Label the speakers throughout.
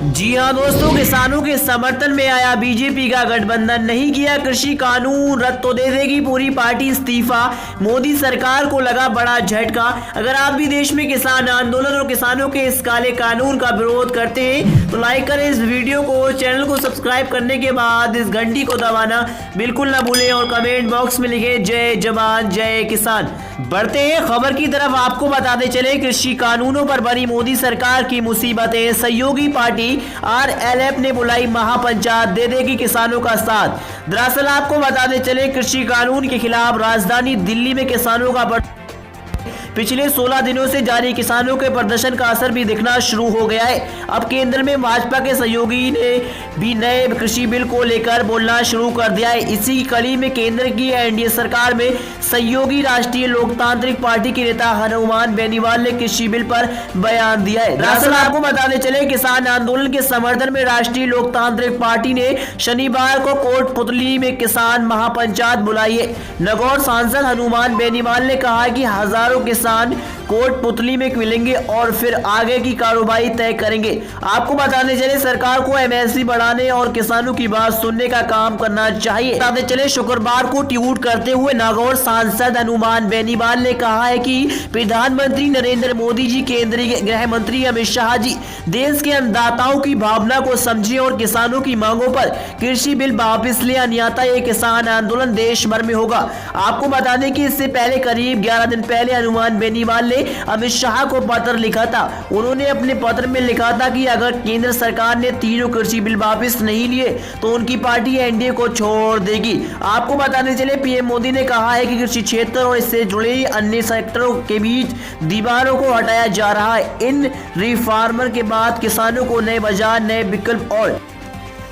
Speaker 1: जी हाँ दोस्तों, किसानों के समर्थन में आया बीजेपी का गठबंधन। नहीं किया कृषि कानून रद्द तो दे देगी पूरी पार्टी इस्तीफा। मोदी सरकार को लगा बड़ा झटका। अगर आप भी देश में किसान आंदोलन और किसानों के इस काले कानून का विरोध करते हैं तो लाइक करें इस वीडियो को, चैनल को सब्सक्राइब करने के बाद इस घंटी को दबाना बिल्कुल ना भूलें और कमेंट बॉक्स में लिखे जय जवान जय किसान। बढ़ते हैं खबर की तरफ। आपको बताते चले, कृषि कानूनों पर बनी मोदी सरकार की मुसीबतें। सहयोगी पार्टी आरएलएफ ने बुलाई महापंचायत, दे देगी किसानों का साथ। दरअसल आपको बताते चले, कृषि कानून के खिलाफ राजधानी दिल्ली में किसानों का पिछले 16 दिनों से जारी किसानों के प्रदर्शन का असर भी दिखना शुरू हो गया है। अब केंद्र में भाजपा के सहयोगी ने भी नए कृषि बिल को लेकर बोलना शुरू कर दिया है। इसी कड़ी में केंद्र की एनडीए सरकार में सहयोगी राष्ट्रीय लोकतांत्रिक पार्टी के नेता हनुमान बेनीवाल ने कृषि बिल पर बयान दिया है। दरअसल आपको बताते चले, किसान आंदोलन के समर्थन में राष्ट्रीय लोकतांत्रिक पार्टी ने शनिवार को कोटपुतली में किसान महापंचायत बुलाई है। नागौर सांसद हनुमान बेनीवाल ने कहा कि हजारों किसान कोटपुतली में मिलेंगे और फिर आगे की कार्रवाई तय करेंगे। आपको बताने चले, सरकार को एमएसपी बढ़ाने और किसानों की बात सुनने का काम करना चाहिए। बताते चले, शुक्रवार को ट्वीट करते हुए नागौर सांसद हनुमान बेनीवाल ने कहा है कि प्रधानमंत्री नरेंद्र मोदी जी, केंद्रीय गृह मंत्री अमित शाह जी देश के अन्नदाताओं की भावना को समझे और किसानों की मांगों पर कृषि बिल वापस ले, अन्यथा ये किसान आंदोलन देश भर में होगा। आपको बता दें कि इससे पहले करीब 11 दिन पहले हनुमान बेनीवाल ने अमित शाह को पत्र लिखा था। उन्होंने अपने पत्र में लिखा था कि अगर केंद्र सरकार ने तीनों कृषि बिल वापस नहीं लिए तो उनकी पार्टी एनडीए को छोड़ देगी। आपको बताने चले, पीएम मोदी ने कहा है कि कृषि क्षेत्र और इससे जुड़े अन्य सेक्टरों के बीच दीवारों को हटाया जा रहा है। इन रिफॉर्मर के बाद किसानों को नए बाजार, नए विकल्प और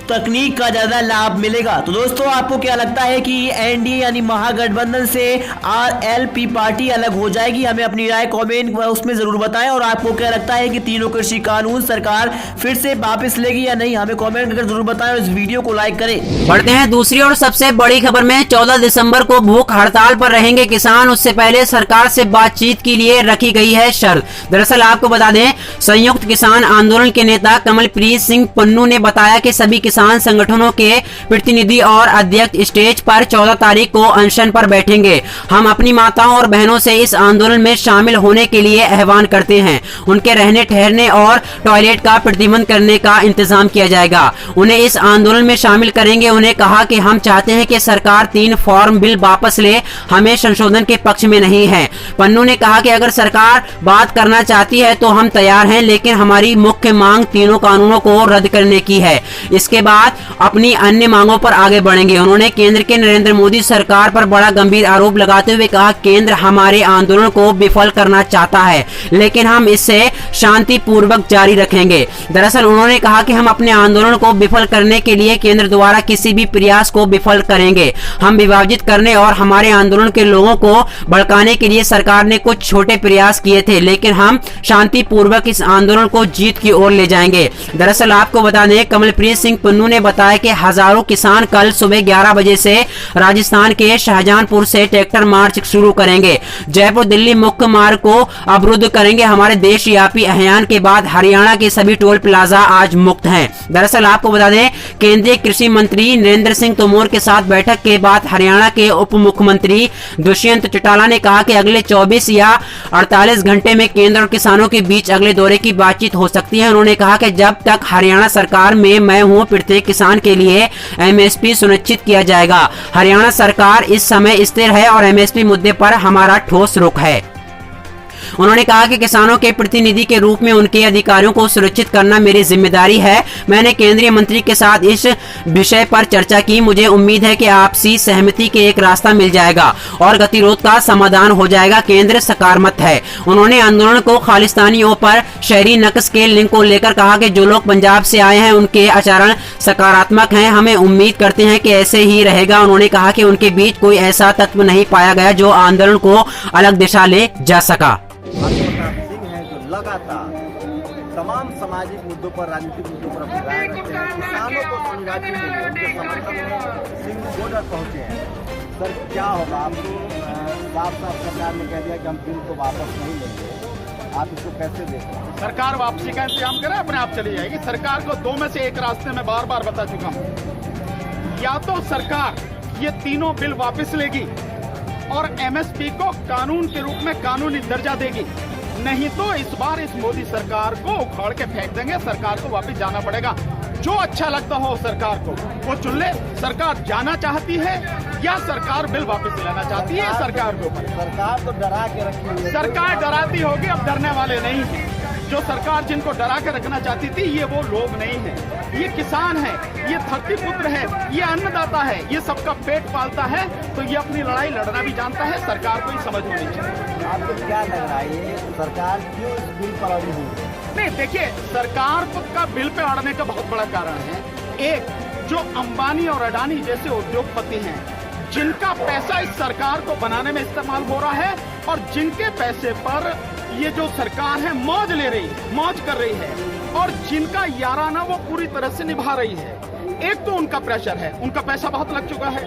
Speaker 1: तकनीक का ज्यादा लाभ मिलेगा। तो दोस्तों, आपको क्या लगता है कि एनडीए यानी महागठबंधन से आरएलपी पार्टी अलग हो जाएगी? हमें अपनी राय कमेंट उसमें जरूर बताएं। और आपको क्या लगता है कि तीनों कृषि कानून सरकार फिर से वापस लेगी या नहीं? हमें कमेंट करके जरूर बताएं और इस वीडियो को लाइक करें।
Speaker 2: बढ़ते हैं दूसरी और सबसे बड़ी खबर में। 14 दिसंबर को भूख हड़ताल पर रहेंगे किसान। उससे पहले सरकार से बातचीत के लिए रखी गई है शर्त। दरअसल आपको बता दें, संयुक्त किसान आंदोलन के नेता कमलप्रीत सिंह पन्नू ने बताया कि सभी किसान संगठनों के प्रतिनिधि और अध्यक्ष स्टेज पर 14 तारीख को अनशन पर बैठेंगे। हम अपनी माताओं और बहनों से इस आंदोलन में शामिल होने के लिए आह्वान करते हैं। उनके रहने ठहरने और टॉयलेट का प्रतिबंध करने का इंतजाम किया जाएगा। उन्हें इस आंदोलन में शामिल करेंगे। उन्हें कहा कि हम चाहते हैं कि सरकार 3 फॉर्म बिल वापस ले, हमें संशोधन के पक्ष में नहीं है। पन्नू ने कहा कि अगर सरकार बात करना चाहती है तो हम तैयार हैं, लेकिन हमारी मुख्य मांग तीनों कानूनों को रद्द करने की है। इसके बाद अपनी अन्य मांगों पर आगे बढ़ेंगे। उन्होंने केंद्र के नरेंद्र मोदी सरकार पर बड़ा गंभीर आरोप लगाते हुए कहा, केंद्र हमारे आंदोलन को विफल करना चाहता है, लेकिन हम इसे शांतिपूर्वक जारी रखेंगे। दरअसल उन्होंने कहा कि हम अपने आंदोलन को विफल करने के लिए केंद्र द्वारा किसी भी प्रयास को विफल करेंगे। हम विभाजित करने और हमारे आंदोलन के लोगों को भड़काने के लिए सरकार ने कुछ छोटे प्रयास किए थे, लेकिन हम शांतिपूर्वक इस आंदोलन को जीत की ओर ले जाएंगे। दरअसल आपको बता दें, कमलप्रीत सिंह पन्नू ने बताया कि हजारों किसान कल सुबह 11 बजे से राजस्थान के शाहजहांपुर से ट्रैक्टर मार्च शुरू करेंगे। जयपुर दिल्ली मुख्य मार्ग को अवरुद्ध करेंगे। हमारे देशव्यापी अभियान के बाद हरियाणा के सभी टोल प्लाजा आज मुक्त हैं। दरअसल आपको बता दें, केंद्रीय कृषि मंत्री नरेंद्र सिंह तोमर के साथ बैठक के बाद हरियाणा के उप मुख्यमंत्री दुष्यंत चौटाला ने कहा कि अगले 24 या 48 घंटे में केंद्र और किसानों के बीच अगले दौरे की बातचीत हो सकती है। उन्होंने कहा कि जब तक हरियाणा सरकार में मैं हूं, प्रत्येक किसान के लिए एमएसपी सुनिश्चित किया जाएगा। हरियाणा सरकार इस समय स्थिर है और एमएसपी मुद्दे पर हमारा ठोस रुख है। उन्होंने कहा कि किसानों के प्रतिनिधि के रूप में उनके अधिकारों को सुरक्षित करना मेरी जिम्मेदारी है। मैंने केंद्रीय मंत्री के साथ इस विषय पर चर्चा की। मुझे उम्मीद है कि आपसी सहमति के एक रास्ता मिल जाएगा और गतिरोध का समाधान हो जाएगा। केंद्र सकारात्मक है। उन्होंने आंदोलन को खालिस्तानियों पर शहरी नक्श के लिंक को लेकर कहा कि जो लोग पंजाब से आए हैं उनके आचरण सकारात्मक हैं। हमें उम्मीद करते हैं कि ऐसे ही रहेगा। उन्होंने कहा कि उनके बीच कोई ऐसा तत्व नहीं पाया गया जो आंदोलन को अलग दिशा ले जा सका।
Speaker 3: सिंह हैं जो लगातार तमाम सामाजिक मुद्दों पर, राजनीतिक मुद्दों पर अपनी राय रखते हैं। किसानों को समझाने के लिए उनके समर्थन में सिंह बॉर्डर पहुंचे हैं। सर क्या होगा? आपको साफ साफ सरकार ने कह दिया कि हम बिल को वापस नहीं लेंगे, आप इसको कैसे देखते हैं?
Speaker 4: सरकार वापसी का इंतजाम करे, अपने आप चली जाएगी। सरकार को दो में से एक रास्ते में बार बार बता चुका हूँ, या तो सरकार ये तीनों बिल वापस लेगी और एमएसपी को कानून के रूप में कानूनी दर्जा देगी, नहीं तो इस बार इस मोदी सरकार को उखाड़ के फेंक देंगे। सरकार को वापस जाना पड़ेगा। जो अच्छा लगता हो सरकार को वो चुन ले। सरकार जाना चाहती है या सरकार बिल वापस लेना चाहती है, सरकार के ऊपर।
Speaker 3: सरकार तो डरा के रखी हुई है।
Speaker 4: सरकार डराती होगी, अब डरने वाले नहीं है। जो सरकार जिनको डरा के रखना चाहती थी, ये वो लोग नहीं है। ये किसान है, ये धरती पुत्र है, ये अन्नदाता है, ये सबका पेट पालता है, तो ये अपनी लड़ाई लड़ना भी जानता है। सरकार को ही समझ होनी चाहिए।
Speaker 3: आपको क्या लग रहा है ये सरकार क्यों इस बिल पर अड़ी हुई है?
Speaker 4: नहीं, देखिए, सरकार का बिल पे अड़ने का बहुत बड़ा कारण है। एक, जो अंबानी और अडानी जैसे उद्योगपति हैं, जिनका पैसा इस सरकार को बनाने में इस्तेमाल हो रहा है और जिनके पैसे पर ये जो सरकार है मौज ले रही है, मौज कर रही है, और जिनका याराना वो पूरी तरह से निभा रही है। एक तो उनका प्रेशर है, उनका पैसा बहुत लग चुका है।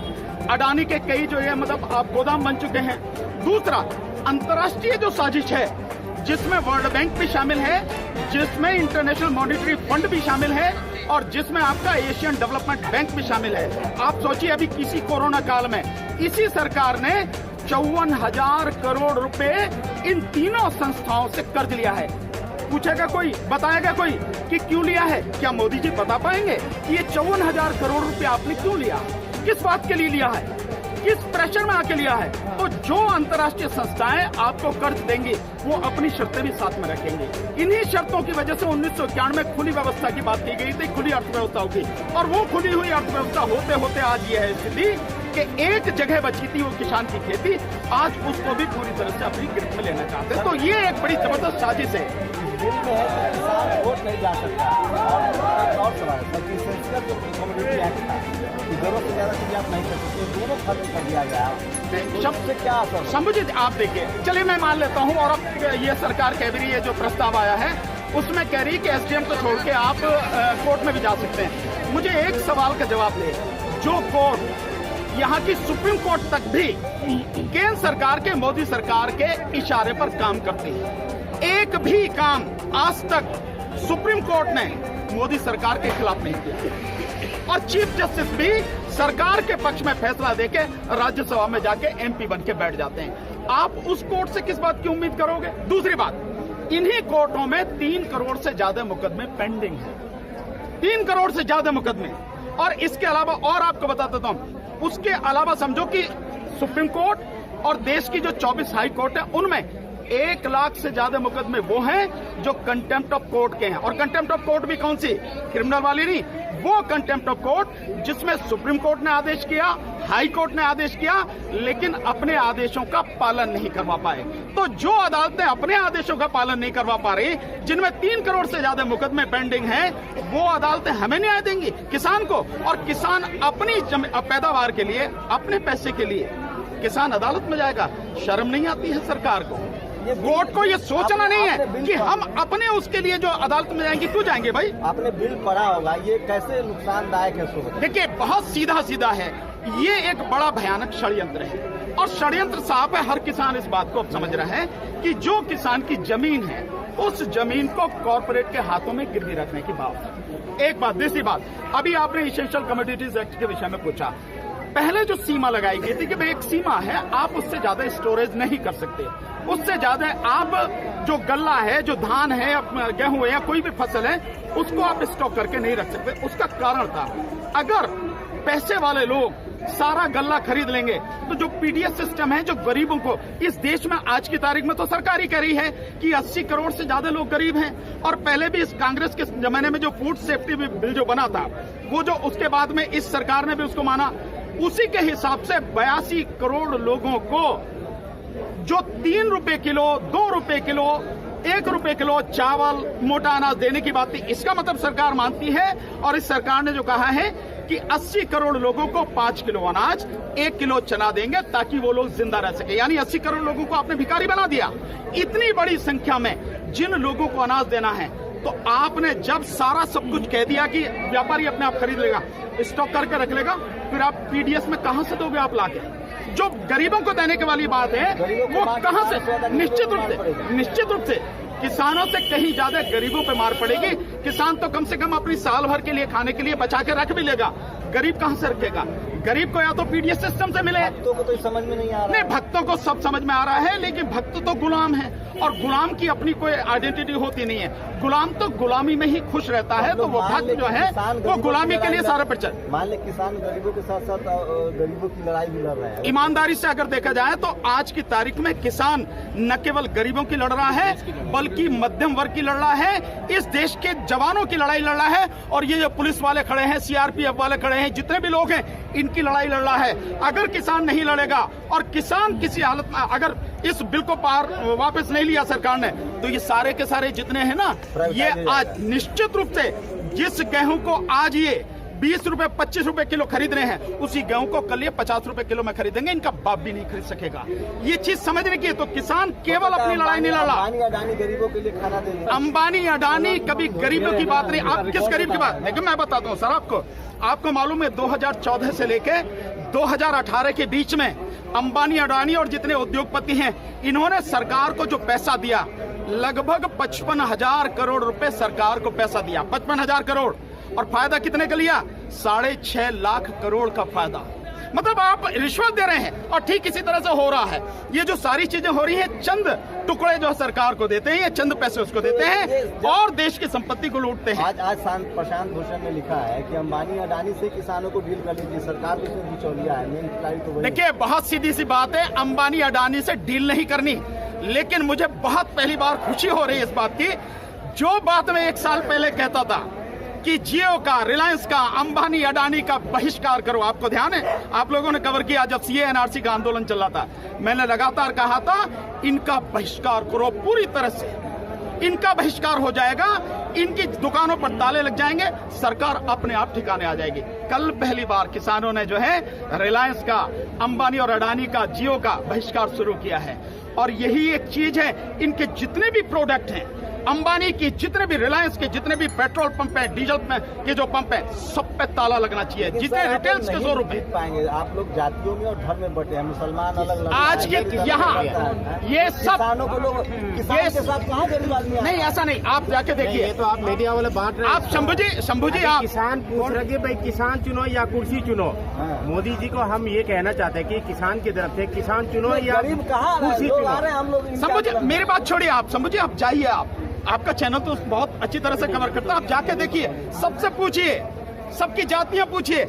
Speaker 4: अडानी के कई जो है मतलब गोदाम बन चुके हैं। दूसरा, अंतर्राष्ट्रीय जो साजिश है, जिसमें वर्ल्ड बैंक भी शामिल है, जिसमें इंटरनेशनल मॉनेटरी फंड भी शामिल है और जिसमें आपका एशियन डेवलपमेंट बैंक भी शामिल है। आप सोचिए, अभी किसी कोरोना काल में इसी सरकार ने 54,000 करोड़ रुपए इन तीनों संस्थाओं से कर्ज लिया है। पूछेगा कोई, बताएगा कोई कि क्यों लिया है? क्या मोदी जी बता पाएंगे कि ये 54,000 करोड़ रुपए आपने क्यों लिया, किस बात के लिए लिया है, किस प्रेशर में आके लिया है? तो जो अंतर्राष्ट्रीय संस्थाएं आपको कर्ज देंगी वो अपनी शर्तें भी साथ में रखेंगी। इन्हीं शर्तों की वजह से 1991 में खुली व्यवस्था की बात की गई थी, खुली अर्थव्यवस्था होगी, और वो खुली हुई अर्थव्यवस्था होते होते आज ये है स्थिति कि एक जगह बची थी वो किसान की खेती, आज उसको भी पूरी तरह से अपनी गिरफ्त में लेना चाहते हैं। तो ये एक बड़ी जबरदस्त साजिश है।
Speaker 3: बिल में है कि किसान वोट नहीं जा सकता। और सवाल है कि सेंसर जो कम्युनिटी एक्ट था, जरूरत से ज्यादा चीजें आप नहीं कर सकते, दोनों खत्म कर दिया गया। सबसे क्या असर?
Speaker 4: समझिए, आप देखिए, चलिए मैं मान लेता हूँ, और अब ये सरकार कह रही है, जो प्रस्ताव आया है उसमें कह रही है कि एसडीएम को छोड़ के आप कोर्ट में भी जा सकते हैं। मुझे एक सवाल का जवाब दे, जो कोर्ट यहाँ की सुप्रीम कोर्ट तक भी केंद्र सरकार के, मोदी सरकार के इशारे पर काम करती है, एक भी काम आज तक सुप्रीम कोर्ट ने मोदी सरकार के खिलाफ नहीं किया, और चीफ जस्टिस भी सरकार के पक्ष में फैसला देके राज्यसभा में जाके एमपी बन के बैठ जाते हैं। आप उस कोर्ट से किस बात की उम्मीद करोगे? दूसरी बात, इन्हीं कोर्टों में 3 करोड़ से ज्यादा मुकदमे पेंडिंग है, 3 करोड़ से ज्यादा मुकदमे। और इसके अलावा और आपको बता देता हूं, उसके अलावा समझो कि सुप्रीम कोर्ट और देश की जो 24 हाई कोर्ट है, उनमें 1 लाख से ज्यादा मुकदमे वो हैं जो कंटेम्प्ट ऑफ कोर्ट के हैं। और कंटेम्प्ट ऑफ कोर्ट भी कौन सी? क्रिमिनल वाली नहीं, वो कंटेम्प्ट ऑफ कोर्ट जिसमें सुप्रीम कोर्ट ने आदेश किया, हाई कोर्ट ने आदेश किया, लेकिन अपने आदेशों का पालन नहीं करवा पाए। तो जो अदालतें अपने आदेशों का पालन नहीं करवा पा रही, जिनमें 3 करोड़ से ज्यादा मुकदमे पेंडिंग हैं, वो अदालतें हमें न्याय देंगी, किसान को। और किसान अपनी पैदावार के लिए, अपने पैसे के लिए किसान अदालत में जाएगा। शर्म नहीं आती है सरकार को? कोर्ट को ये सोचना नहीं है कि हम अपने उसके लिए जो अदालत में जाएंगे, क्यों जाएंगे भाई?
Speaker 3: आपने बिल पढ़ा होगा, ये कैसे नुकसानदायक है उसको?
Speaker 4: देखिए, बहुत सीधा सीधा है, ये एक बड़ा भयानक षड्यंत्र है, और षड्यंत्र साफ है। हर किसान इस बात को अब समझ रहा है कि जो किसान की जमीन है, उस जमीन को कॉर्पोरेट के हाथों में गिरवी रखने की बात। एक बात। दूसरी बात, अभी आपने इसेंशियल कमोडिटीज एक्ट के विषय में पूछा। पहले जो सीमा लगाई गई थी कि भाई एक सीमा है, आप उससे ज्यादा स्टोरेज नहीं कर सकते, उससे ज्यादा आप जो गल्ला है, जो धान है, गेहूं है या कोई भी फसल है, उसको आप स्टॉक करके नहीं रख सकते। उसका कारण था, अगर पैसे वाले लोग सारा गल्ला खरीद लेंगे तो जो पीडीएस सिस्टम है, जो गरीबों को इस देश में आज की तारीख में तो सरकार ही कह रही है कि 80 करोड़ से ज्यादा लोग गरीब हैं। और पहले भी इस कांग्रेस के जमाने में जो फूड सेफ्टी बिल जो बना था, वो जो उसके बाद में इस सरकार ने भी उसको माना, उसी के हिसाब से 82 करोड़ लोगों को जो 3 रुपए किलो, 2 रुपए किलो, 1 रुपए किलो चावल, मोटा अनाज देने की बात थी। इसका मतलब सरकार मानती है, और इस सरकार ने जो कहा है कि 80 करोड़ लोगों को 5 किलो अनाज, 1 किलो चना देंगे ताकि वो लोग जिंदा रह सके। यानी 80 करोड़ लोगों को आपने भिखारी बना दिया। इतनी बड़ी संख्या में जिन लोगों को अनाज देना है, तो आपने जब सारा सब कुछ कह दिया कि व्यापारी अपने आप खरीद लेगा, स्टॉक करके रख लेगा, फिर आप पीडीएस में कहां से दोगे आप लाके? जो गरीबों को देने के वाली बात है, वो कहां से? निश्चित रूप से किसानों से कहीं ज्यादा गरीबों पे मार पड़ेगी। किसान तो कम से कम अपनी साल भर के लिए खाने के लिए बचा के रख भी लेगा, गरीब कहां से रखेगा? गरीब को या तो पीडीएस सिस्टम से मिले।
Speaker 3: भक्तों को तो समझ में नहीं आ रहा।
Speaker 4: नहीं, भक्तों को सब समझ में आ रहा है, लेकिन भक्त तो गुलाम है और गुलाम की अपनी कोई आइडेंटिटी होती नहीं है। गुलाम तो गुलामी में ही खुश रहता है, तो वो भक्त जो है वो गुलामी के लिए सारा पर
Speaker 3: मान ले किसान गरीबों के साथ साथ गरीबों की लड़ाई भी लड़ रहा है।
Speaker 4: ईमानदारी से अगर देखा जाए तो आज की तारीख में किसान न केवल गरीबों की लड़ रहा है, बल्कि मध्यम वर्ग की लड़ रहा है, इस देश के जवानों की लड़ाई लड़ रहा है। और ये जो पुलिस वाले खड़े हैं, सीआरपीएफ वाले खड़े हैं, जितने भी लोग हैं, इनकी लड़ाई लड़ रहा है। अगर किसान नहीं लड़ेगा और किसान किसी हालत में अगर इस बिल को वापस नहीं लिया सरकार ने, तो ये सारे के सारे जितने हैं ना, ये आज निश्चित रूप से जिस गेहूं को आज ये 20 रुपए 25 रुपए किलो खरीद रहे हैं, उसी गेहूं को कल ये 50 रुपए किलो में खरीदेंगे। इनका बाप भी नहीं खरीद सकेगा। ये चीज समझने की है। तो किसान केवल अपनी लड़ाई नहीं लड़ रहा।
Speaker 3: अंबानी अडानी गरीबों के लिए खाना दे रहे हैं।
Speaker 4: अंबानी अडानी कभी गरीबों की बात नहीं। आप किस गरीब की बात? लेकिन मैं बताता हूँ सर, आपको मालूम है 2014 से लेके 2018 के बीच में अंबानी अडानी और जितने उद्योगपति हैं, इन्होंने सरकार को जो पैसा दिया, लगभग 55,000 करोड़ रुपए सरकार को पैसा दिया। 55,000 करोड़। और फायदा कितने का लिया? 6.5 लाख करोड़ का फायदा। मतलब आप रिश्वत दे रहे हैं। और ठीक इसी तरह से हो रहा है। ये जो सारी चीजें हो रही हैं, चंद टुकड़े जो सरकार को देते हैं, ये चंद पैसे उसको देते हैं और देश की संपत्ति को लूटते हैं।
Speaker 3: आज प्रशांत भूषण ने लिखा है कि अंबानी अडानी से किसानों को डील कर लीजिए, सरकार को इसमें बिचौलिया है।
Speaker 4: देखिए, बहुत सीधी सी बात है, अंबानी अडानी से डील नहीं करनी। लेकिन मुझे बहुत पहली बार खुशी हो रही है इस बात की, जो बात मैं 1 साल पहले कहता था कि जियो का, रिलायंस का, अंबानी अडानी का बहिष्कार करो। आपको ध्यान है, आप लोगों ने कवर किया जब सीए एनआरसी का आंदोलन चल रहा था, मैंने लगातार कहा था इनका बहिष्कार करो, पूरी तरह से इनका बहिष्कार हो जाएगा, इनकी दुकानों पर ताले लग जाएंगे, सरकार अपने आप ठिकाने आ जाएगी। कल पहली बार किसानों ने जो है रिलायंस का, अंबानी और अडानी का, जियो का बहिष्कार शुरू किया है। और यही एक चीज है, इनके जितने भी प्रोडक्ट हैं, अंबानी की जितने भी, रिलायंस के जितने भी पेट्रोल पंप है, डीजल के जो पंप है, सब पे ताला लगना चाहिए। जितने रिटेल के 100 रुपए
Speaker 3: पाएंगे। आप लोग जातियों में और धर्म में बटे हैं, मुसलमान अलग
Speaker 4: आज के यहाँ ये सब
Speaker 3: किसानों को लोग किसान के साथ कहाँ गरीब आदमी
Speaker 4: नहीं, ऐसा नहीं। आप जाके देखिए,
Speaker 5: ये तो आप मीडिया वाले बांट रहे हैं।
Speaker 4: आप शंभू जी आप
Speaker 5: किसान पूछ रहे भाई किसान चुनो या कुर्सी चुनो। मोदी जी को हम ये कहना चाहते हैं कि किसान की तरफ से किसान चुनो या
Speaker 3: गरीब कहाँ
Speaker 5: कुर्सी
Speaker 3: लोग
Speaker 5: चुनो।
Speaker 3: आ रहे हैं, हम लोग
Speaker 4: शंभू जी मेरी बात छोड़िए, आप शंभू जी आप जाइए, आपका चैनल तो बहुत अच्छी तरह से कवर करता है, आप जाके देखिए, सबसे पूछिए, सबकी जातियां पूछिए।